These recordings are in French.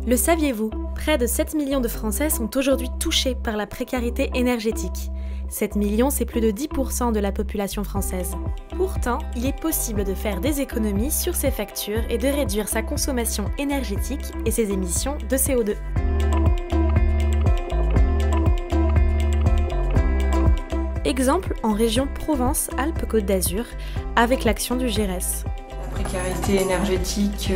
Le saviez-vous? Près de 7 millions de Français sont aujourd'hui touchés par la précarité énergétique. 7 millions, c'est plus de 10% de la population française. Pourtant, il est possible de faire des économies sur ses factures et de réduire sa consommation énergétique et ses émissions de CO2. Exemple en région Provence-Alpes-Côte d'Azur, avec l'action du GERES. La précarité énergétique,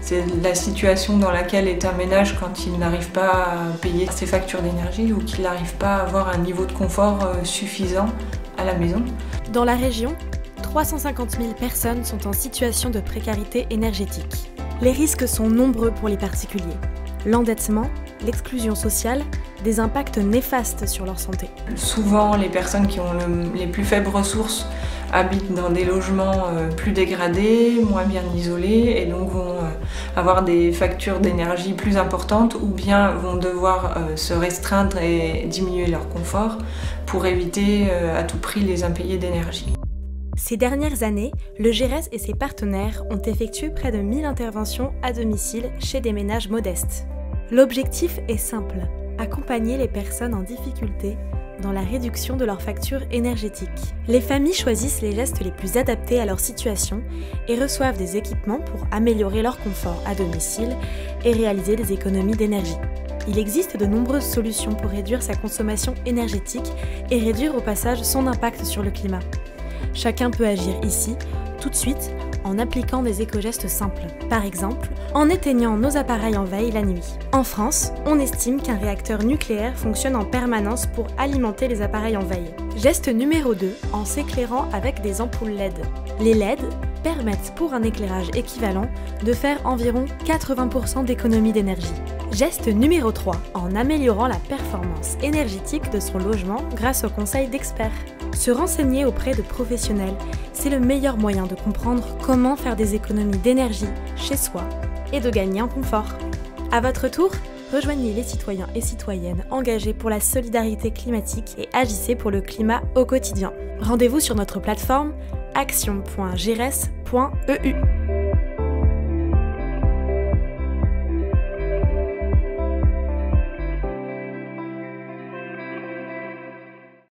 c'est la situation dans laquelle est un ménage quand il n'arrive pas à payer ses factures d'énergie ou qu'il n'arrive pas à avoir un niveau de confort suffisant à la maison. Dans la région, 350 000 personnes sont en situation de précarité énergétique. Les risques sont nombreux pour les particuliers. L'endettement, l'exclusion sociale, des impacts néfastes sur leur santé. Souvent, les personnes qui ont les plus faibles ressources habitent dans des logements plus dégradés, moins bien isolés et donc vont avoir des factures d'énergie plus importantes ou bien vont devoir se restreindre et diminuer leur confort pour éviter à tout prix les impayés d'énergie. Ces dernières années, le GERES et ses partenaires ont effectué près de 1000 interventions à domicile chez des ménages modestes. L'objectif est simple, accompagner les personnes en difficulté dans la réduction de leurs factures énergétiques. Les familles choisissent les gestes les plus adaptés à leur situation et reçoivent des équipements pour améliorer leur confort à domicile et réaliser des économies d'énergie. Il existe de nombreuses solutions pour réduire sa consommation énergétique et réduire au passage son impact sur le climat. Chacun peut agir ici, tout de suite, en appliquant des éco-gestes simples. Par exemple, en éteignant nos appareils en veille la nuit. En France, on estime qu'un réacteur nucléaire fonctionne en permanence pour alimenter les appareils en veille. Geste numéro 2, en s'éclairant avec des ampoules LED. Les LED permettent pour un éclairage équivalent de faire environ 80% d'économie d'énergie. Geste numéro 3, en améliorant la performance énergétique de son logement grâce aux conseils d'experts. Se renseigner auprès de professionnels, c'est le meilleur moyen de comprendre comment faire des économies d'énergie chez soi et de gagner en confort. À votre tour, rejoignez les citoyens et citoyennes engagés pour la solidarité climatique et agissez pour le climat au quotidien. Rendez-vous sur notre plateforme action.geres.eu.